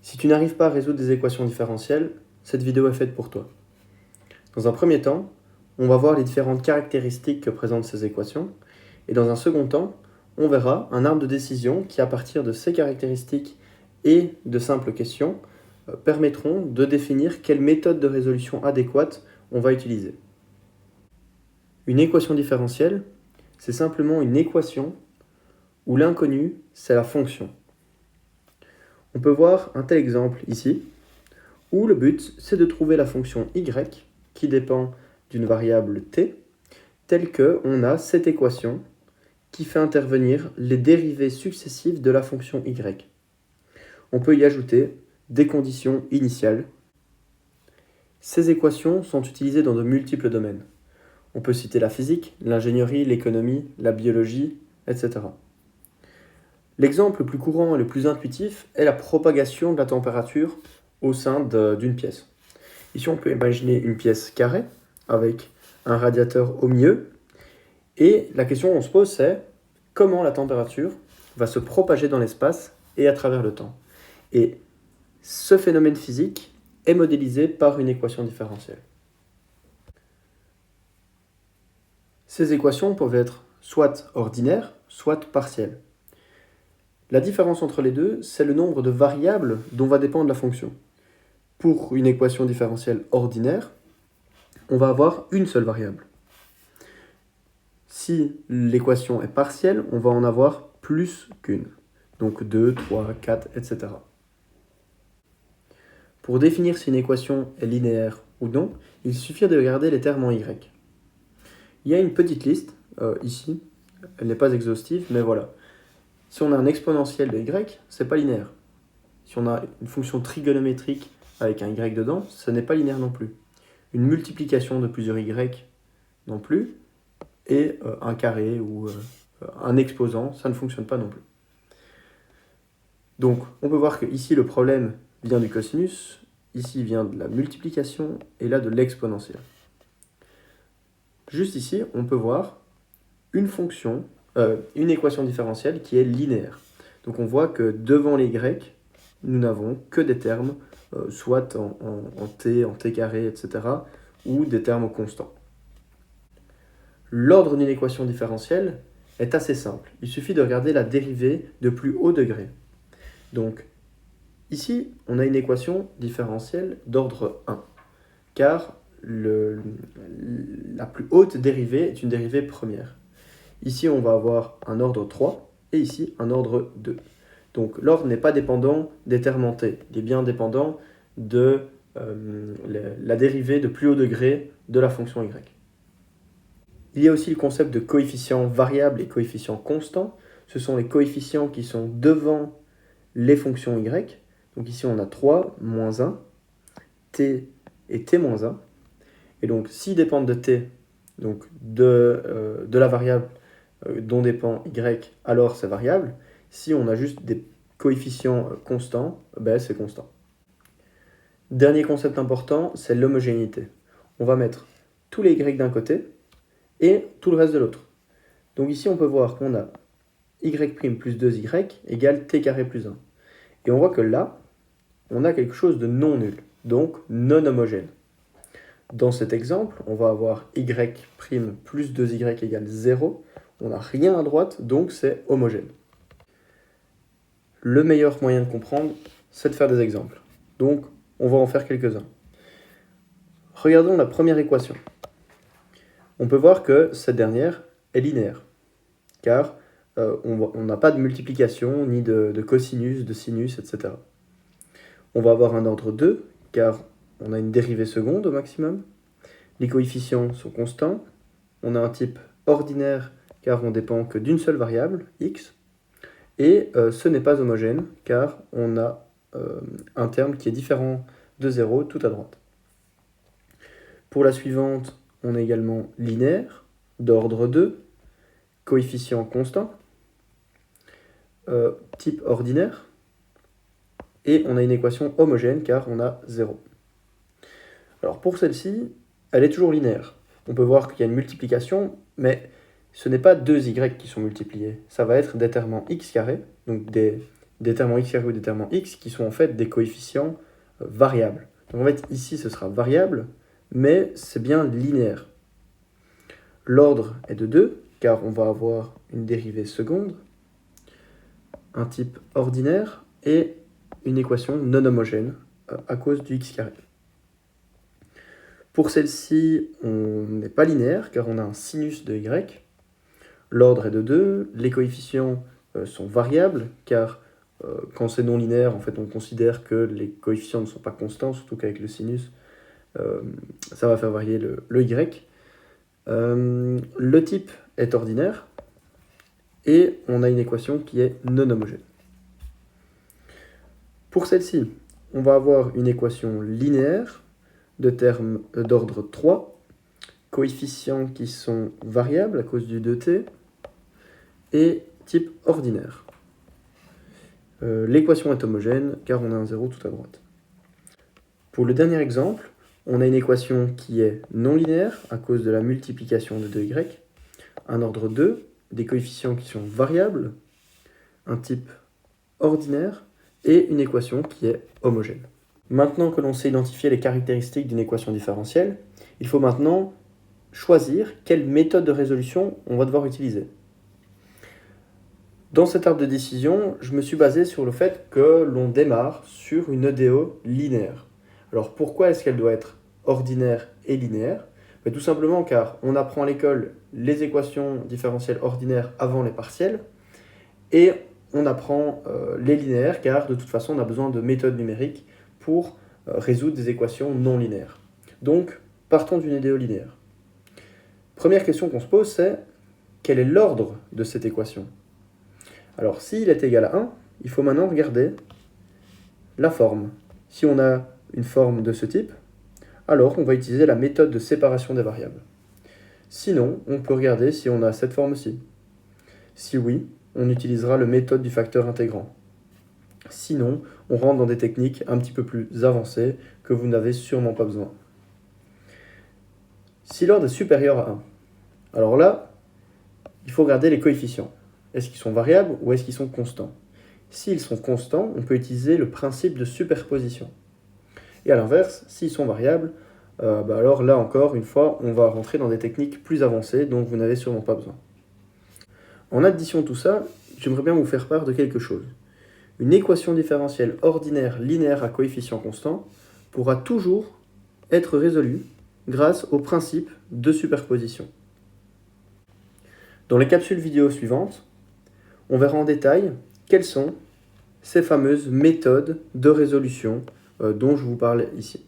Si tu n'arrives pas à résoudre des équations différentielles, cette vidéo est faite pour toi. Dans un premier temps, on va voir les différentes caractéristiques que présentent ces équations, et dans un second temps, on verra un arbre de décision qui, à partir de ces caractéristiques et de simples questions, permettront de définir quelle méthode de résolution adéquate on va utiliser. Une équation différentielle, c'est simplement une équation où l'inconnu, c'est la fonction. On peut voir un tel exemple ici, où le but, c'est de trouver la fonction y qui dépend d'une variable t, telle qu'on a cette équation qui fait intervenir les dérivées successives de la fonction y. On peut y ajouter des conditions initiales. Ces équations sont utilisées dans de multiples domaines. On peut citer la physique, l'ingénierie, l'économie, la biologie, etc. L'exemple le plus courant et le plus intuitif est la propagation de la température au sein d'une pièce. Ici, on peut imaginer une pièce carrée avec un radiateur au milieu. Et la question qu'on se pose, c'est comment la température va se propager dans l'espace et à travers le temps. Et ce phénomène physique est modélisé par une équation différentielle. Ces équations peuvent être soit ordinaires, soit partielles. La différence entre les deux, c'est le nombre de variables dont va dépendre la fonction. Pour une équation différentielle ordinaire, on va avoir une seule variable. Si l'équation est partielle, on va en avoir plus qu'une. Donc 2, 3, 4, etc. Pour définir si une équation est linéaire ou non, il suffit de regarder les termes en y. Il y a une petite liste, ici, elle n'est pas exhaustive, mais voilà. Si on a un exponentiel de y, c'est pas linéaire. Si on a une fonction trigonométrique avec un y dedans, ce n'est pas linéaire non plus. Une multiplication de plusieurs y non plus, et un carré ou un exposant, ça ne fonctionne pas non plus. Donc, on peut voir que ici, le problème vient du cosinus, ici vient de la multiplication, et là de l'exponentielle. Juste ici, on peut voir une équation différentielle qui est linéaire. Donc on voit que devant les y, nous n'avons que des termes, soit en t carré, etc., ou des termes constants. L'ordre d'une équation différentielle est assez simple. Il suffit de regarder la dérivée de plus haut degré. Donc ici, on a une équation différentielle d'ordre 1, car la plus haute dérivée est une dérivée première. Ici, on va avoir un ordre 3 et ici un ordre 2. Donc l'ordre n'est pas dépendant des termes en t, il est bien dépendant de la dérivée de plus haut degré de la fonction y. Il y a aussi le concept de coefficient variable et coefficient constant. Ce sont les coefficients qui sont devant les fonctions y. Donc ici, on a 3, moins 1, t et t-1. Et donc, s'ils dépendent de t, donc de la variable dont dépend y, alors c'est variable. Si on a juste des coefficients constants, ben c'est constant. Dernier concept important, c'est l'homogénéité. On va mettre tous les y d'un côté et tout le reste de l'autre. Donc ici, on peut voir qu'on a y' plus 2y égale t carré plus 1. Et on voit que là, on a quelque chose de non nul, donc non homogène. Dans cet exemple, on va avoir y' plus 2y égale 0. On n'a rien à droite, donc c'est homogène. Le meilleur moyen de comprendre, c'est de faire des exemples. Donc, on va en faire quelques-uns. Regardons la première équation. On peut voir que cette dernière est linéaire, car on n'a pas de multiplication, ni de cosinus, de sinus, etc. On va avoir un ordre 2, car on a une dérivée seconde au maximum. Les coefficients sont constants. On a un type ordinaire, car on dépend que d'une seule variable, x. Et ce n'est pas homogène, car on a un terme qui est différent de 0 tout à droite. Pour la suivante, on a également linéaire, d'ordre 2, coefficient constant, type ordinaire, et on a une équation homogène car on a 0. Alors pour celle-ci, elle est toujours linéaire. On peut voir qu'il y a une multiplication, mais ce n'est pas 2y qui sont multipliés. Ça va être des termes en x carré, donc des déterminant x carré ou déterminant x, qui sont en fait des coefficients variables. Donc en fait, ici, ce sera variable, mais c'est bien linéaire. L'ordre est de 2, car on va avoir une dérivée seconde, un type ordinaire et une équation non homogène à cause du x carré. Pour celle-ci, on n'est pas linéaire, car on a un sinus de y. L'ordre est de 2, les coefficients sont variables, car quand c'est non linéaire, en fait, on considère que les coefficients ne sont pas constants, surtout qu'avec le sinus, ça va faire varier le y. Le type est ordinaire, et on a une équation qui est non homogène. Pour celle-ci, on va avoir une équation linéaire de termes d'ordre 3, coefficients qui sont variables à cause du 2t, et type ordinaire. L'équation est homogène car on a un 0 tout à droite. Pour le dernier exemple, on a une équation qui est non linéaire à cause de la multiplication de 2y, un ordre 2, des coefficients qui sont variables, un type ordinaire et une équation qui est homogène. Maintenant que l'on sait identifier les caractéristiques d'une équation différentielle, il faut maintenant choisir quelle méthode de résolution on va devoir utiliser. Dans cet arbre de décision, je me suis basé sur le fait que l'on démarre sur une EDO linéaire. Alors pourquoi est-ce qu'elle doit être ordinaire et linéaire? Tout simplement car on apprend à l'école les équations différentielles ordinaires avant les partiels et on apprend les linéaires car de toute façon on a besoin de méthodes numériques pour résoudre des équations non linéaires. Donc partons d'une EDO linéaire. Première question qu'on se pose, c'est quel est l'ordre de cette équation? Alors, s'il est égal à 1, il faut maintenant regarder la forme. Si on a une forme de ce type, alors on va utiliser la méthode de séparation des variables. Sinon, on peut regarder si on a cette forme-ci. Si oui, on utilisera la méthode du facteur intégrant. Sinon, on rentre dans des techniques un petit peu plus avancées que vous n'avez sûrement pas besoin. Si l'ordre est supérieur à 1, alors là, il faut regarder les coefficients. Est-ce qu'ils sont variables ou est-ce qu'ils sont constants? S'ils sont constants, on peut utiliser le principe de superposition. Et à l'inverse, s'ils sont variables, alors là encore, une fois, on va rentrer dans des techniques plus avancées dont vous n'avez sûrement pas besoin. En addition de tout ça, j'aimerais bien vous faire part de quelque chose. Une équation différentielle ordinaire linéaire à coefficient constant pourra toujours être résolue grâce au principe de superposition. Dans les capsules vidéo suivantes, on verra en détail quelles sont ces fameuses méthodes de résolution dont je vous parle ici.